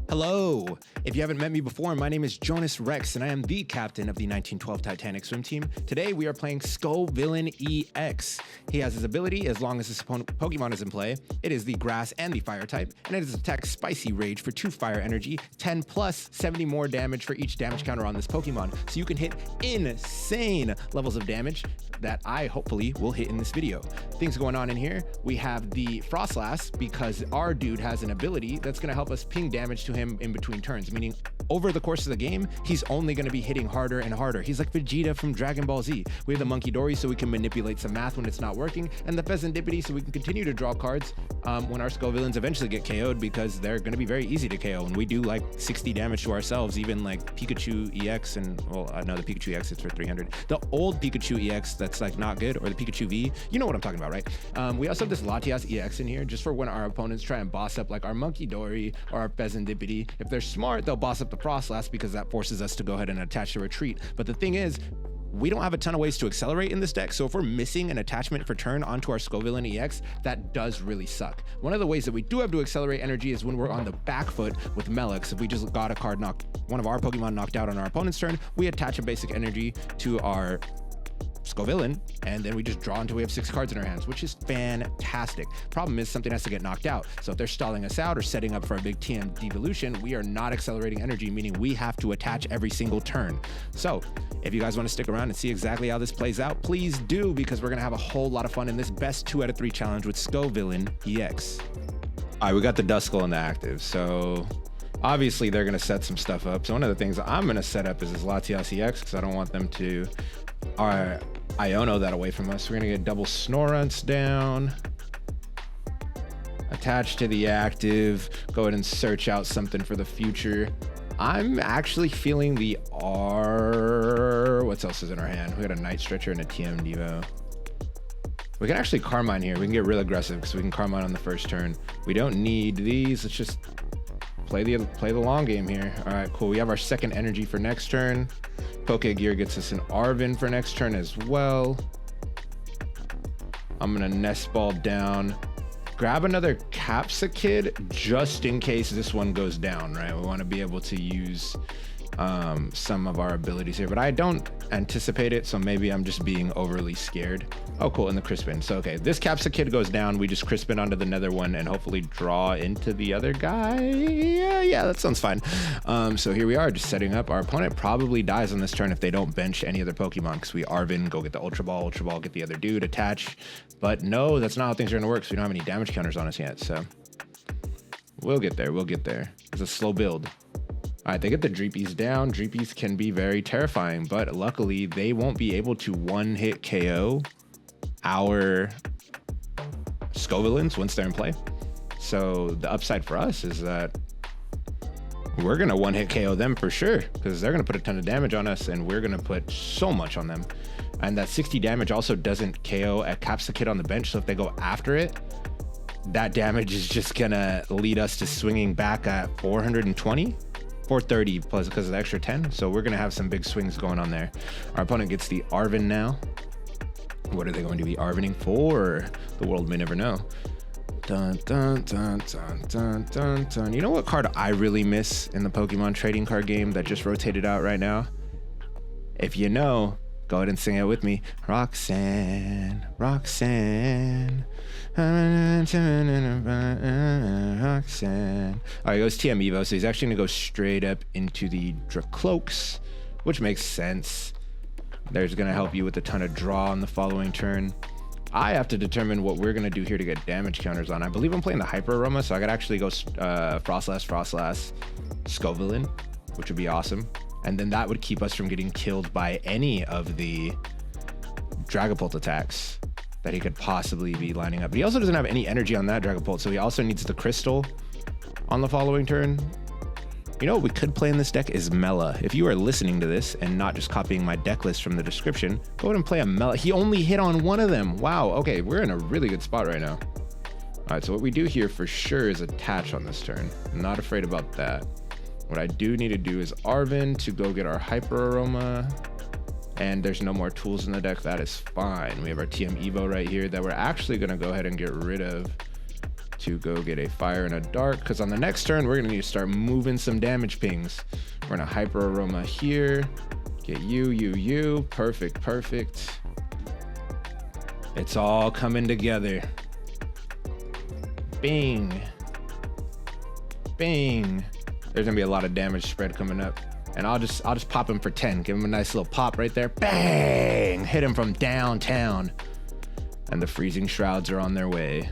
Hello! If you haven't met me before, my name is Jonas Rex, and I am the captain of the 1912 Titanic swim team. Today, we are playing Scovillain Ex. He has his ability as long as his Pokemon is in play. It is the Grass and the Fire type, and it is attack Spicy Rage for 2 Fire Energy, 10 plus 70 more damage for each damage counter on this Pokemon. So you can hit insane levels of damage that I hopefully will hit in this video. Things going on in here, we have the Froslass because our dude has an ability that's going to help us ping damage to him in between turns, meaning over the course of the game, he's only going to be hitting harder and harder. He's like Vegeta from Dragon Ball Z. We have the Munkidori so we can manipulate some math when it's not working, and the Fezandipiti so we can continue to draw cards when our Scovillains eventually get KO'd, because they're going to be very easy to KO, and we do like 60 damage to ourselves, even like Pikachu EX, and well, no, the Pikachu EX is for 300. The old Pikachu EX that's like not good, or the Pikachu V, you know what I'm talking about, right? We also have this Latias EX in here just for when our opponents try and boss up like our Munkidori or our Fezandipiti. If they're smart, they'll boss up the Froslass because that forces us to go ahead and attach the retreat. But the thing is, we don't have a ton of ways to accelerate in this deck, so if we're missing an attachment for turn onto our Scovillain EX, that does really suck. One of the ways that we do have to accelerate energy is when we're on the back foot with Mela. If we just got a card one of our Pokemon knocked out on our opponent's turn, we attach a basic energy to our Scovillain, and then we just draw until we have 6 cards in our hands, which is fantastic. Problem is, something has to get knocked out. So if they're stalling us out or setting up for a big TM Devolution, we are not accelerating energy, meaning we have to attach every single turn. So if you guys want to stick around and see exactly how this plays out, please do, because we're going to have a whole lot of fun in this best 2 out of 3 challenge with Scovillain EX. All right, we got the Duskull in the active, so obviously they're going to set some stuff up. So one of the things I'm going to set up is this Latias EX, because I don't want them to Iono that away from us. We're gonna get double Snorunts down, attached to the active, go ahead and search out something for the future. I'm actually feeling the R. What else is in our hand? We got a Night Stretcher and a TM Devo. We can actually Carmine here. We can get real aggressive because we can Carmine on the first turn. We don't need these. Let's just play the long game here. All right, cool. We have our second energy for next turn. Pokégear gets us an Arven for next turn as well. I'm gonna Nest Ball down. Grab another Capsakid just in case this one goes down, right? We want to be able to use some of our abilities here, but I don't anticipate it, so maybe I'm just being overly scared. Oh, cool, and the Crispin. So, okay, this Capsakid goes down. We just Crispin onto the nether one and hopefully draw into the other guy. Yeah, that sounds fine. So here we are, just setting up. Our opponent probably dies on this turn if they don't bench any other Pokemon, because we Arven, go get the Ultra Ball, get the other dude, attach. But no, that's not how things are gonna work, so we don't have any damage counters on us yet, so we'll get there. It's a slow build. All right, they get the Dreepies down. Dreepies can be very terrifying, but luckily they won't be able to one-hit KO our Scovillains once they're in play. So the upside for us is that we're gonna one-hit KO them for sure, because they're gonna put a ton of damage on us and we're gonna put so much on them. And that 60 damage also doesn't KO a Capsakid on the bench, so if they go after it, that damage is just gonna lead us to swinging back at 420. 430 plus because of the extra 10, so we're gonna have some big swings going on there. Our opponent gets the Arven now. What are they going to be Arvening for? The world may never know. Dun, dun, dun, dun, dun, dun, dun. You know what card I really miss in the Pokemon trading card game that just rotated out right now? If you know, go ahead and sing it with me. Roxanne, Roxanne. Roxanne. All right, he goes TM Evo, so he's actually gonna go straight up into the Dracloaks, which makes sense. There's gonna help you with a ton of draw on the following turn. I have to determine what we're gonna do here to get damage counters on. I believe I'm playing the Hyper Aroma, so I could actually go Froslass, Scovillain, which would be awesome. And then that would keep us from getting killed by any of the Dragapult attacks that he could possibly be lining up. But he also doesn't have any energy on that Dragapult, so he also needs the Crystal on the following turn. You know what we could play in this deck is Mela. If you are listening to this and not just copying my deck list from the description, go ahead and play a Mela. He only hit on one of them. Wow, okay, we're in a really good spot right now. All right, so what we do here for sure is attach on this turn. I'm not afraid about that. What I do need to do is Arven to go get our Hyper Aroma. And there's no more tools in the deck. That is fine. We have our TM Evo right here that we're actually going to go ahead and get rid of to go get a fire and a dark, because on the next turn, we're gonna need to start moving some damage pings. We're gonna Hyper Aroma here. Get you. Perfect. It's all coming together. Bing. Bing. There's gonna be a lot of damage spread coming up. And I'll just pop him for 10. Give him a nice little pop right there. Bang! Hit him from downtown. And the freezing shrouds are on their way.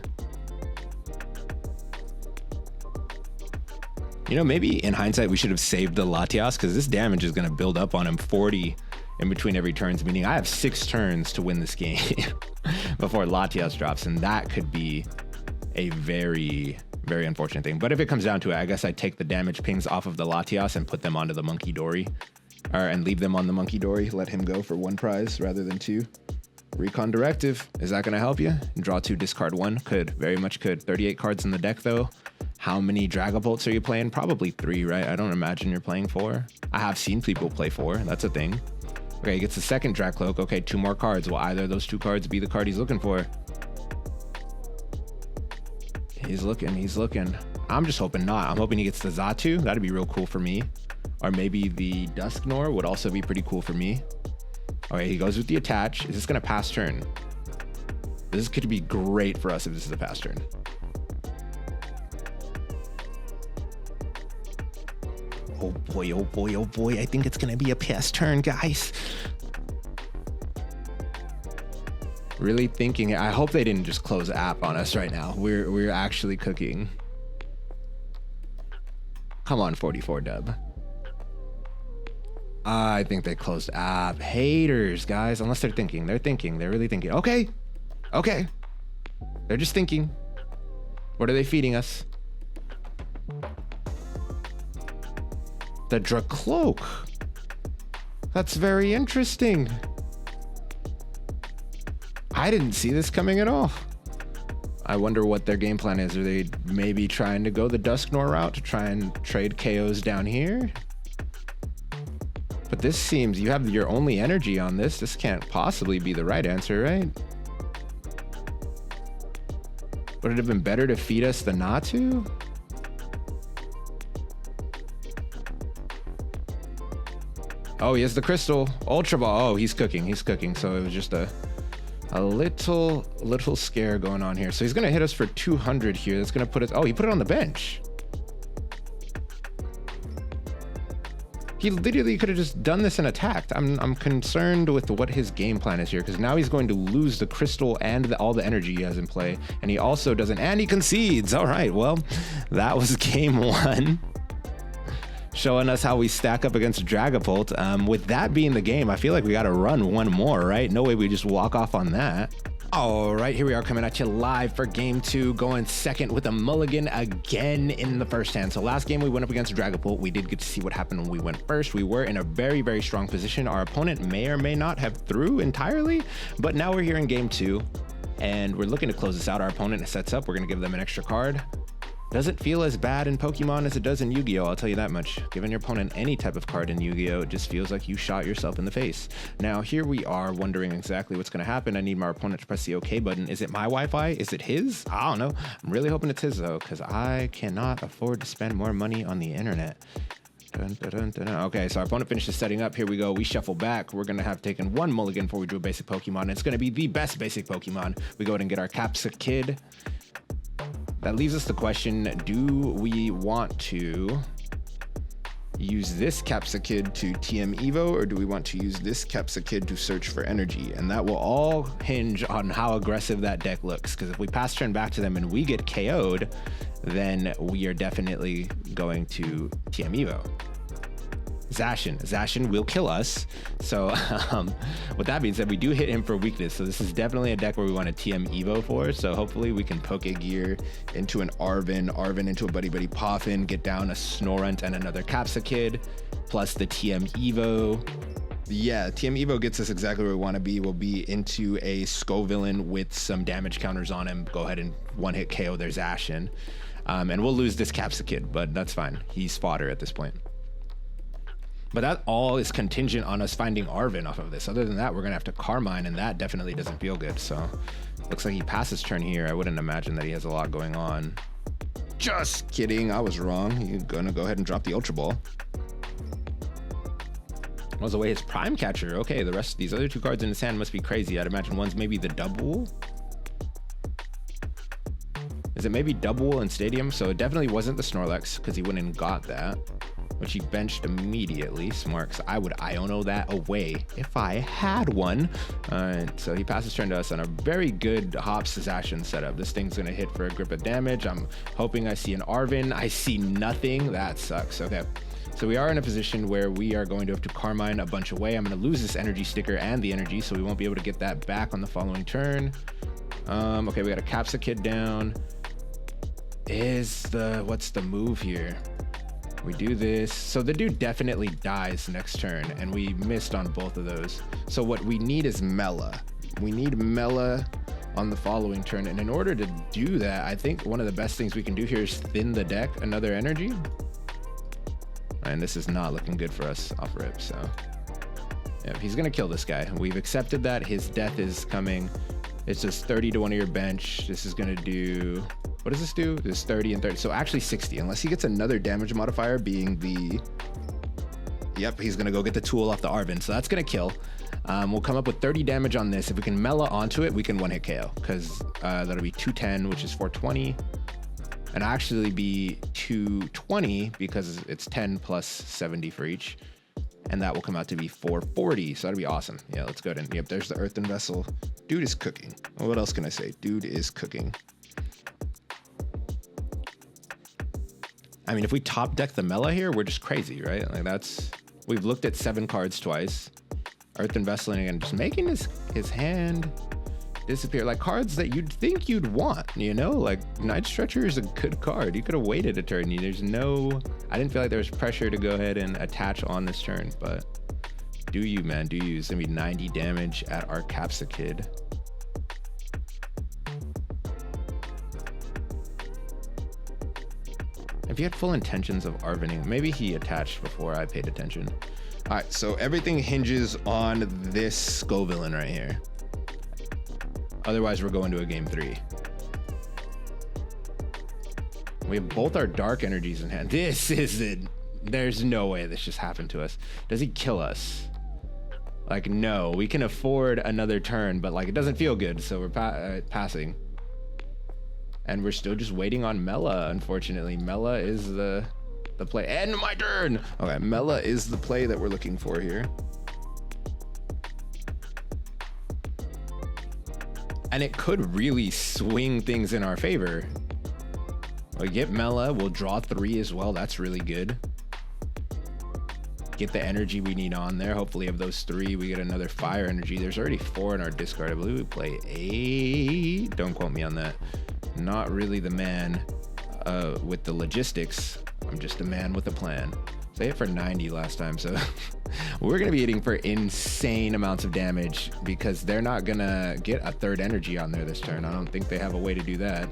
You know, maybe in hindsight, we should have saved the Latias, because this damage is going to build up on him 40 in between every turns, meaning I have 6 turns to win this game before Latias drops. And that could be a very, very unfortunate thing. But if it comes down to it, I guess I take the damage pings off of the Latias and put them onto the Munkidori, and leave them on the Munkidori. Let him go for 1 prize rather than 2. Recon Directive, is that going to help you? Draw 2, discard 1. Could, very much could. 38 cards in the deck though. How many Dragapults are you playing? Probably 3, right? I don't imagine you're playing 4. I have seen people play 4. That's a thing. Okay, he gets the second Drag Cloak. Okay, 2 more cards. Will either of those 2 cards be the card he's looking for? He's looking. I'm just hoping not. I'm hoping he gets the Xatu. That'd be real cool for me. Or maybe the Dusknoir would also be pretty cool for me. Okay, he goes with the attach. Is this going to pass turn? This could be great for us if this is a pass turn. Oh boy. I think it's going to be a pass turn, guys. Really thinking. I hope they didn't just close app on us right now. We're actually cooking. Come on, 44 dub. I think they closed app. Haters, guys. Unless they're thinking. They're really thinking. Okay. They're just thinking. What are they feeding us? The Dracloak. That's very interesting. I didn't see this coming at all. I wonder what their game plan is. Are they maybe trying to go the Dusknoir route to try and trade KOs down here? But this seems, you have your only energy on this. This can't possibly be the right answer, right? Would it have been better to feed us the Natu? Oh, he has the crystal. Ultra Ball. Oh, he's cooking. So it was just a little scare going on here. So he's going to hit us for 200 here. That's going to put us... Oh, he put it on the bench. He literally could have just done this and attacked. I'm concerned with what his game plan is here, because now he's going to lose the crystal and all the energy he has in play. And he also doesn't... And he concedes. All right, well, that was game 1. Showing us how we stack up against Dragapult. With that being the game, I feel like we got to run 1 more, right? No way we just walk off on that. All right, here we are coming at you live for game 2, going second with a mulligan again in the first hand. So last game we went up against Dragapult. We did get to see what happened when we went first. We were in a very, very strong position. Our opponent may or may not have through entirely, but now we're here in game 2 and we're looking to close this out. Our opponent sets up. We're going to give them an extra card. Doesn't feel as bad in Pokemon as it does in Yu-Gi-Oh! I'll tell you that much. Giving your opponent any type of card in Yu-Gi-Oh! It just feels like you shot yourself in the face. Now, here we are wondering exactly what's going to happen. I need my opponent to press the OK button. Is it my Wi-Fi? Is it his? I don't know. I'm really hoping it's his, though, because I cannot afford to spend more money on the internet. Okay, so our opponent finishes setting up. Here we go. We shuffle back. We're going to have taken 1 mulligan before we drew a basic Pokemon. It's going to be the best basic Pokemon. We go ahead and get our Capsakid. That leaves us the question, do we want to use this Capsakid to TM Evo, or do we want to use this Capsakid to search for energy? And that will all hinge on how aggressive that deck looks, because if we pass turn back to them and we get KO'd, then we are definitely going to TM Evo. Zacian will kill us. So with that being said, we do hit him for weakness. So this is definitely a deck where we want to TM Evo for. So hopefully we can Pokégear into an Arven into a Buddy-Buddy Poffin, get down a Snorunt and another Capsakid, plus the TM Evo. Yeah, TM Evo gets us exactly where we want to be. We'll be into a Scovillain with some damage counters on him. Go ahead and 1-hit KO their Zacian. And we'll lose this Capsakid, but that's fine. He's fodder at this point. But that all is contingent on us finding Arven off of this. Other than that, we're gonna have to Carmine, and that definitely doesn't feel good. So looks like he passes turn here. I wouldn't imagine that he has a lot going on. Just kidding, I was wrong. He's gonna go ahead and drop the Ultra Ball. Was away his Prime Catcher. Okay, the rest of these other two cards in his hand must be crazy. I'd imagine one's maybe the Double. Is it maybe Double and Stadium? So it definitely wasn't the Snorlax, because he went and got that, which he benched immediately. Smart, because I would Iono that away if I had one. Alright, so he passes turn to us on a very good Hops Zacian setup. This thing's gonna hit for a grip of damage. I'm hoping I see an Arven. I see nothing. That sucks. Okay. So we are in a position where we are going to have to Carmine a bunch away. I'm going to lose this energy sticker and the energy, so we won't be able to get that back on the following turn. Okay, we got a Capsakid down. What's the move here? We do this. So the dude definitely dies next turn, and we missed on both of those. So what we need is Mela. We need Mela on the following turn, and in order to do that, I think one of the best things we can do here is thin the deck another energy. And this is not looking good for us off rip, so yeah, he's gonna kill this guy. We've accepted that. His death is coming. It's just 30 to one of your bench. This is gonna do, what does this do? This is 30 and 30, so actually 60, unless he gets another damage modifier being the, yep, he's gonna go get the tool off the Arven, so that's gonna kill. We'll come up with 30 damage on this. If we can Mela onto it, we can one hit KO, because that'll be 210, which is 420. And actually be 220 because it's 10 plus 70 for each. And that will come out to be 440. So that'd be awesome. Yeah, let's go ahead. Yep, there's the Earthen Vessel. Dude is cooking. Well, what else can I say? Dude is cooking. I mean, if we top deck the Mela here, we're just crazy, right? Like we've looked at 7 cards twice. Earthen Vessel and just making his hand disappear, like cards that you'd think you'd want, you know, like Night Stretcher is a good card. You could have waited a turn. I didn't feel like there was pressure to go ahead and attach on this turn, but do you, man, do you. It's gonna be 90 damage at our Capsakid. If he had full intentions of Arvening, maybe he attached before I paid attention. All right, so everything hinges on this Scovillain right here. Otherwise, we're going to a game 3. We have both our dark energies in hand. This isn't, there's no way this just happened to us. Does he kill us? Like, no, we can afford another turn, but like, it doesn't feel good. So we're passing. And we're still just waiting on Mela, unfortunately. Mela is the play. And my turn! Okay, Mela is the play that we're looking for here. And it could really swing things in our favor. We get Mela, we'll draw 3 as well. That's really good. Get the energy we need on there. Hopefully of those 3, we get another fire energy. There's already 4 in our discard. I believe we play 8. Don't quote me on that. Not really the man with the logistics. I'm just a man with a plan. So I hit for 90 last time, so we're gonna be hitting for insane amounts of damage because they're not gonna get a 3rd energy on there this turn. I don't think they have a way to do that.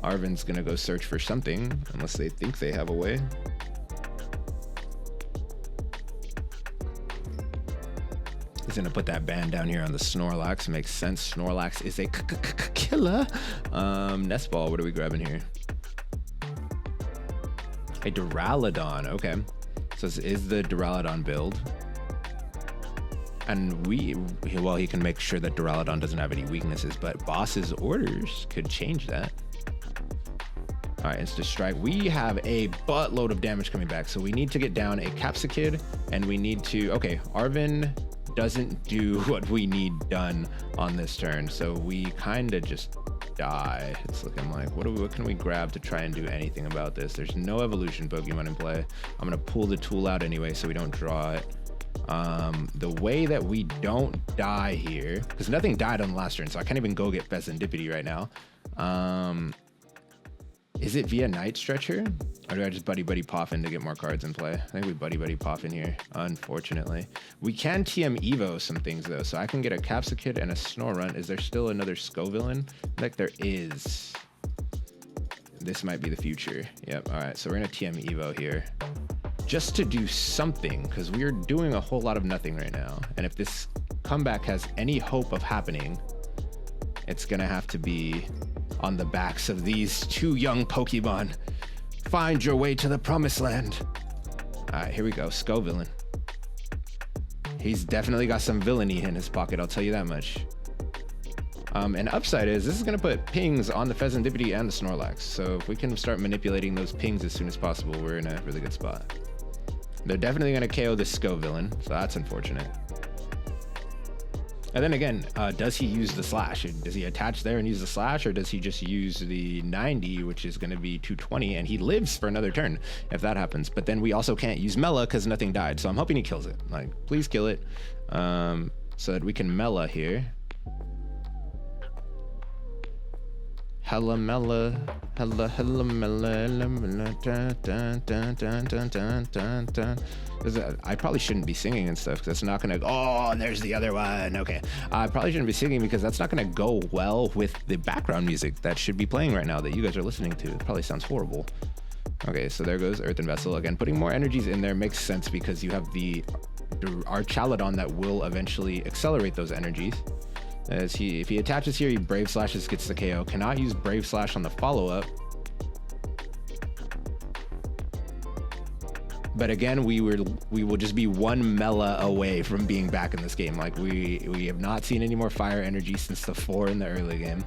Arven's gonna go search for something, unless they think they have a way. He's gonna put that band down here on the Snorlax. Makes sense. Snorlax is a killer. Nest Ball, what are we grabbing here? A Duraludon, okay. So this is the Duraludon build. And well, he can make sure that Duraludon doesn't have any weaknesses, but Boss's orders could change that. All right, Insta Strike. We have a buttload of damage coming back, so we need to get down a Capsakid, and we need to, okay, Arven doesn't do what we need done on this turn, so we kind of just die. It's looking like, what can we grab to try and do anything about this? There's no evolution Pokemon in play. I'm gonna pull the tool out anyway so we don't draw it. The way that we don't die here, because nothing died on the last turn, so I can't even go get Fezandipiti right now. Is it via Night Stretcher? Or do I just Buddy-Buddy Poffin to get more cards in play? I think we Buddy-Buddy Poffin here, unfortunately. We can TM Evo some things though, so I can get a Capsakid and a Snorunt. Is there still another Scovillain? Like there is. This might be the future. Yep, all right, so we're gonna TM Evo here. just to do something, because we are doing a whole lot of nothing right now. And if this comeback has any hope of happening, it's gonna have to be on the backs of these two young Pokemon. Find your way to the promised land. All right, here we go. Scovillain. He's definitely got some villainy in his pocket, I'll tell you that much. And upside is this is going to put pings on the Fezandipiti and the Snorlax. So if we can start manipulating those pings as soon as possible, we're in a really good spot. They're definitely going to KO the Scovillain, so that's unfortunate. And then again, does he use the slash? Does he attach there and use the slash, or does he just use the 90, which is going to be 220, and he lives for another turn if that happens? But then we also can't use Mela because nothing died. So I'm hoping he kills it. Like, please kill it, so that we can Mela here. Hella Mela, hella Mela, dun, dun, dun, dun, dun, dun, dun, dun. I probably shouldn't be singing and stuff, because that's not gonna, oh, there's the other one. Okay, I probably shouldn't be singing because that's not gonna go well with the background music that should be playing right now that you guys are listening to. It probably sounds horrible. Okay, so there goes Earthen Vessel. Again, putting more energies in there makes sense because you have the Archaladon that will eventually accelerate those energies. As if he attaches here, he Brave Slashes, gets the KO. Cannot use Brave Slash on the follow-up. But again, we will just be one Mela away from being back in this game. Like, we have not seen any more fire energy since the 4 in the early game.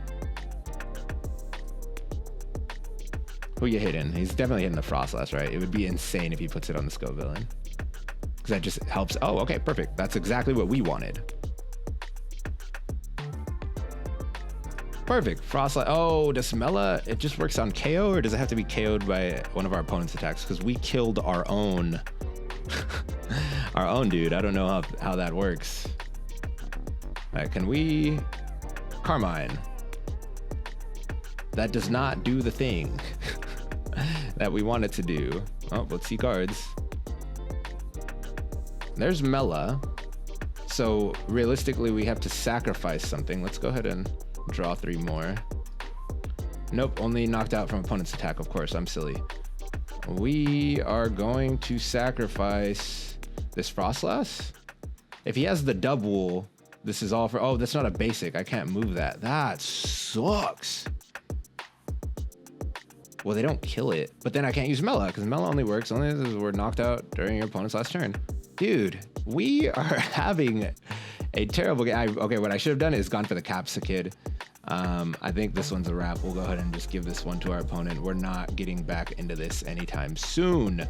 Who you hitting? He's definitely hitting the Froslass, right? It would be insane if he puts it on the Scovillain, because that just helps. Oh, okay, perfect. That's exactly what we wanted. Perfect. Froslass. Oh, does Mela, it just works on KO, or does it have to be KO'd by one of our opponent's attacks? Because we killed our own our own dude. I don't know how that works. All right, can we Carmine? That does not do the thing that we want it to do. Oh, let's see cards. There's Mela. So realistically, we have to sacrifice something. Let's go ahead and draw 3 more. Nope, only knocked out from opponent's attack, of course. I'm silly. We are going to sacrifice this Froslass. If he has the double, this is all for... Oh, that's not a basic. I can't move that. That sucks. Well, they don't kill it, but then I can't use Mela because Mela only works only as we're knocked out during your opponent's last turn. Dude, we are having a terrible game. Okay, what I should have done is gone for the Capsakid. I think this one's a wrap. We'll go ahead and just give this one to our opponent. We're not getting back into this anytime soon.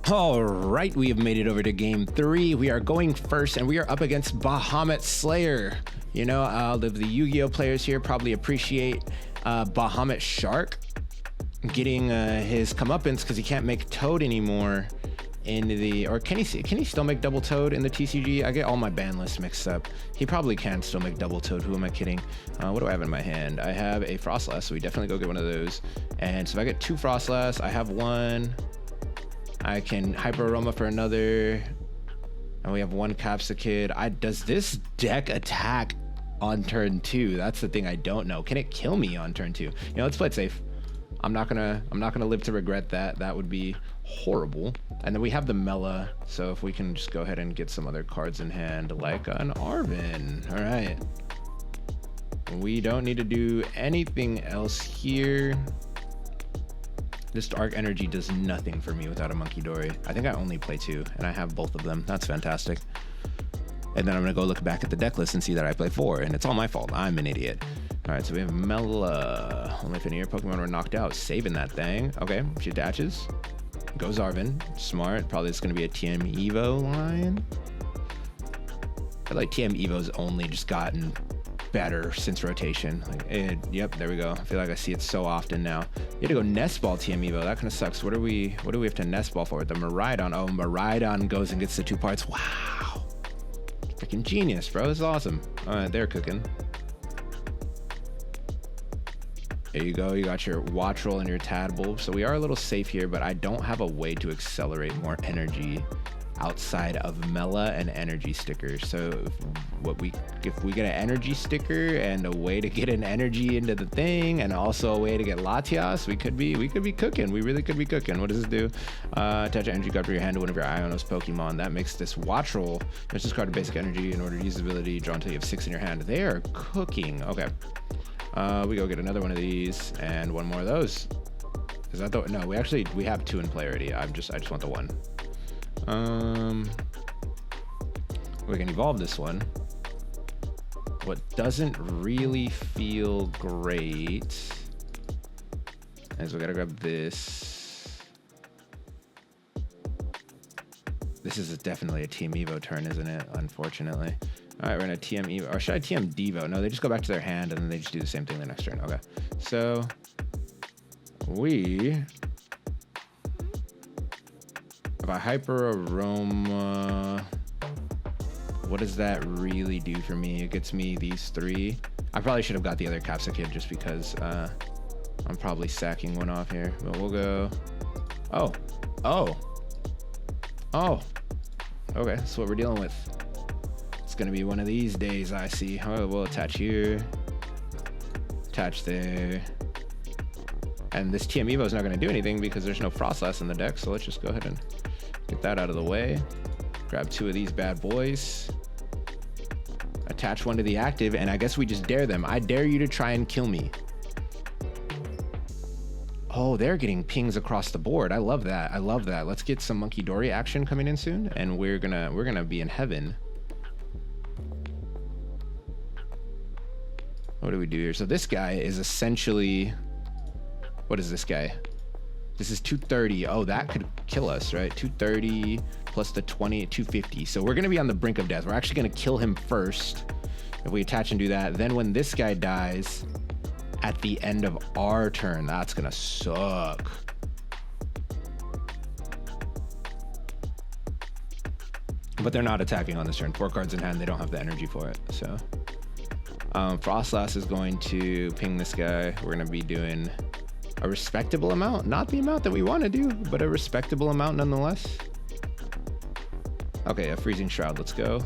All right, we have made it over to game 3. We are going first, and we are up against Bahamut Slayer. You know, the Yu-Gi-Oh players here probably appreciate Bahamut Shark getting his comeuppance because he can't make Toad anymore in the, or can he still make Double Toad in the TCG? I get all my ban lists mixed up. He probably can still make Double Toad. Who am I kidding? What do I have in my hand? I have a Froslass, so we definitely go get one of those. And so if I get 2 Froslass, I have 1. I can Hyper Aroma for another. And we have 1 Capsakid. Does this deck attack on turn 2? That's the thing I don't know. Can it kill me on turn 2? You know, let's play it safe. I'm not gonna live to regret that. That would be horrible. And then we have the Mela, so if we can just go ahead and get some other cards in hand, like an Arven. All right. We don't need to do anything else here. This Dark Energy does nothing for me without a Munkidori. I think I only play 2, and I have both of them. That's fantastic. And then I'm gonna go look back at the deck list and see that I play 4, and it's all my fault. I'm an idiot. All right, so we have Mela. Only if any of your Pokemon were knocked out, saving that thing. Okay, she attaches. Goes Arven. Smart. Probably it's gonna be a TM Evo line. I feel like TM Evo's only just gotten better since rotation. Like, yep, there we go. I feel like I see it so often now. You had to go Nest Ball TM Evo. That kind of sucks. What do we have to Nest Ball for? The Miraidon. Oh, Miraidon goes and gets the 2 parts. Wow. Freaking genius, bro. This is awesome. All right, they're cooking. There you go. You got your Wattrel and your Tadbulb. So we are a little safe here, but I don't have a way to accelerate more energy outside of Mela and Energy Sticker. So if we get an Energy Sticker and a way to get an energy into the thing, and also a way to get Latias, we could be cooking. We really could be cooking. What does this do? Attach an energy card to your hand to one of your Ionos Pokemon. That makes this watch roll. Let's discard a basic energy in order to use the ability. Draw until you have 6 in your hand. They are cooking. Okay. We go get another one of these and one more of those. Is that the, no, we have 2 in play already. I just want the one. We can evolve this one. What doesn't really feel great is we gotta grab this. This is definitely a Team Evo turn, isn't it? Unfortunately. All right, we're gonna TM Evo, or should I TM Devo? No, they just go back to their hand and then they just do the same thing the next turn. Okay, so we have a Hyper Aroma. What does that really do for me? It gets me these 3. I probably should have got the other Capsakid just because I'm probably sacking one off here. But we'll go. Oh. Okay, that's what we're dealing with. It's gonna be one of these days, I see. Oh, we'll attach here. Attach there. And this TM Evo is not gonna do anything because there's no Froslass in the deck. So let's just go ahead and get that out of the way. Grab 2 of these bad boys. Attach one to the active, and I guess we just dare them. I dare you to try and kill me. Oh, they're getting pings across the board. I love that. I love that. Let's get some Munkidori action coming in soon, and we're gonna be in heaven. What do we do here? So this guy is essentially, what is this guy? This is 230. Oh, that could kill us, right? 230 plus the 20, 250. So we're gonna be on the brink of death. We're actually gonna kill him first if we attach and do that. Then when this guy dies at the end of our turn, that's gonna suck. But they're not attacking on this turn. 4 cards in hand, they don't have the energy for it. So Froslass is going to ping this guy. We're gonna be doing a respectable amount, not the amount that we want to do, but a respectable amount nonetheless. Okay, a Freezing Shroud, let's go.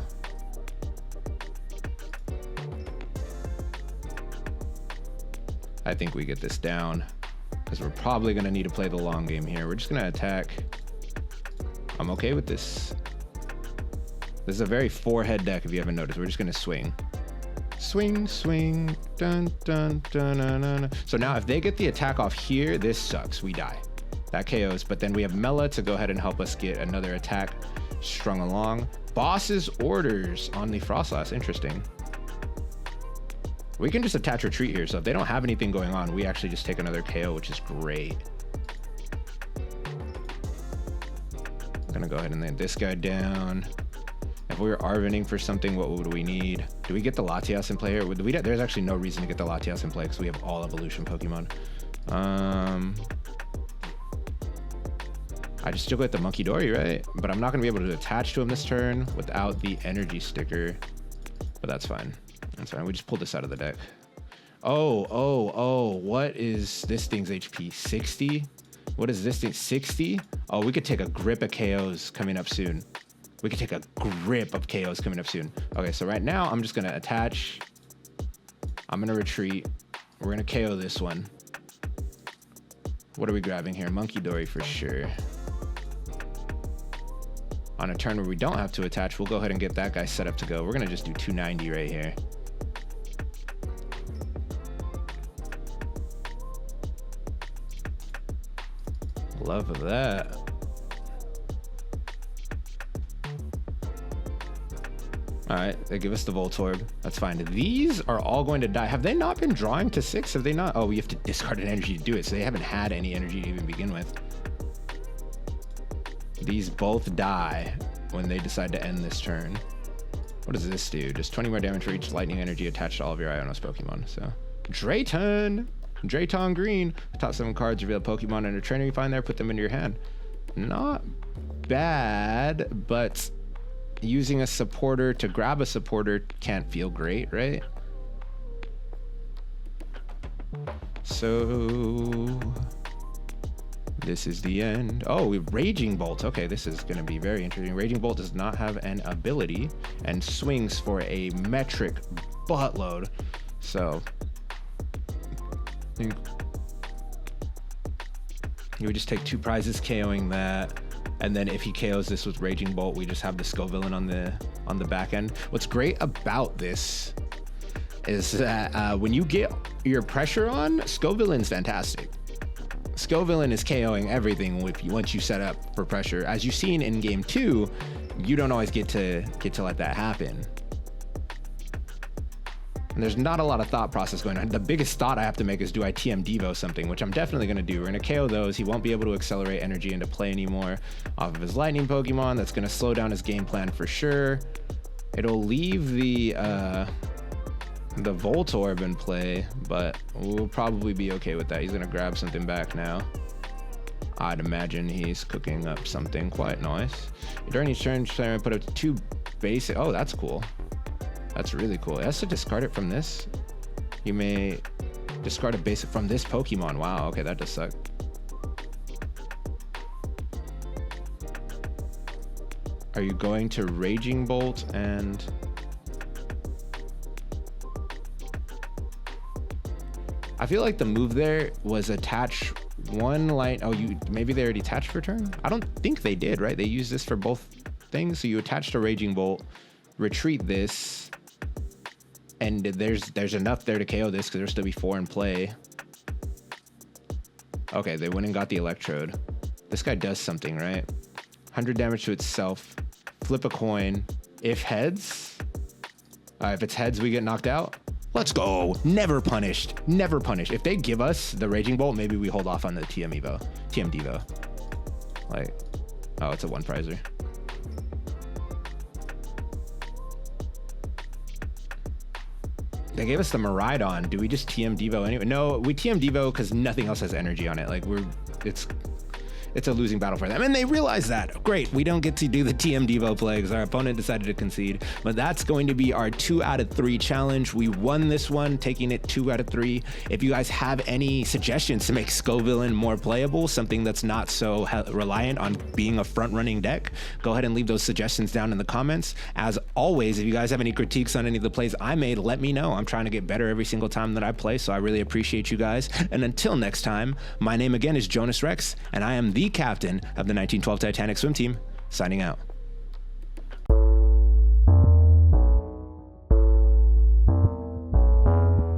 I think we get this down because we're probably going to need to play the long game here. We're just going to attack. I'm okay with this. This is a very 4-head deck if you haven't noticed. We're just going to swing. Swing, swing, dun, dun, dun, dun, dun. So now if they get the attack off here, this sucks. We die. That KOs, but then we have Mela to go ahead and help us get another attack strung along. Boss's orders on the Froslass. Interesting. We can just attach retreat here. So if they don't have anything going on, we actually just take another KO, which is great. I'm gonna go ahead and lay this guy down. If we were Arvening for something, what would we need? Do we get the Latias in play here? There's actually no reason to get the Latias in play because we have all evolution Pokemon. I just still get the Munkidori, right? But I'm not going to be able to attach to him this turn without the energy sticker. But that's fine. That's fine. We just pulled this out of the deck. Oh. What is this thing's HP? 60? What is this thing? 60? Oh, we could take a grip of KOs coming up soon. We could take a grip of KOs coming up soon. Okay, so right now I'm just going to attach. I'm going to retreat. We're going to KO this one. What are we grabbing here? Munkidori for sure. On a turn where we don't have to attach, we'll go ahead and get that guy set up to go. We're going to just do 290 right here. Love of that. All right, they give us the Voltorb. That's fine. These are all going to die. Have they not been drawing to 6? Have they not? Oh, we have to discard an energy to do it. So they haven't had any energy to even begin with. These both die when they decide to end this turn. What does this do? Just 20 more damage for each lightning energy attached to all of your Ionos Pokemon. So Drayton Green. The top 7 cards reveal a Pokemon and a trainer you find there, put them into your hand. Not bad, but using a supporter to grab a supporter can't feel great, right? So This is the end. Oh, Raging Bolt. Okay, this is going to be very interesting. Raging Bolt does not have an ability and swings for a metric buttload. So, you would just take 2 prizes KOing that. And then if he KOs this with Raging Bolt, we just have the Scovillain on the back end. What's great about this is that when you get your pressure on, Scovillain's fantastic. Scovillain is KOing everything once you set up for pressure. As you've seen in game 2, you don't always get to let that happen. And there's not a lot of thought process going on. The biggest thought I have to make is, do I TM Devo something, which I'm definitely going to do. We're going to KO those. He won't be able to accelerate energy into play anymore off of his lightning Pokemon. That's going to slow down his game plan for sure. It'll leave the Voltorb in play, but we'll probably be okay with that. He's going to grab something back now. I'd imagine he's cooking up something quite nice. During each turn, put up 2 basic. Oh, that's cool. That's really cool. It has to discard it from this. You may discard a basic from this Pokemon. Wow, okay, that does suck. Are you going to Raging Bolt and... I feel like the move there was attach 1 line. Oh, maybe they already attached for turn? I don't think they did, right? They used this for both things. So you attached a Raging Bolt, retreat this, and there's enough there to KO this because there'll still be 4 in play. Okay, they went and got the Electrode. This guy does something, right? 100 damage to itself. Flip a coin. If heads, if it's heads, we get knocked out. Let's go. Never punished. Never punished. If they give us the Raging Bolt, maybe we hold off on the TM Devo. Like, oh, it's a 1 prizer. They gave us the Miraidon. Do we just TM Devo anyway? No, we TM Devo because nothing else has energy on it. Like it's a losing battle for them. And they realize that. Great, we don't get to do the TM Devo play because our opponent decided to concede. But that's going to be our 2 out of 3 challenge. We won this one, taking it 2 out of 3. If you guys have any suggestions to make Scovillain more playable, something that's not so reliant on being a front-running deck, go ahead and leave those suggestions down in the comments. As always, if you guys have any critiques on any of the plays I made, let me know. I'm trying to get better every single time that I play, so I really appreciate you guys. And until next time, my name again is Jonas Rex, and I am the captain of the 1912 Titanic swim team, signing out.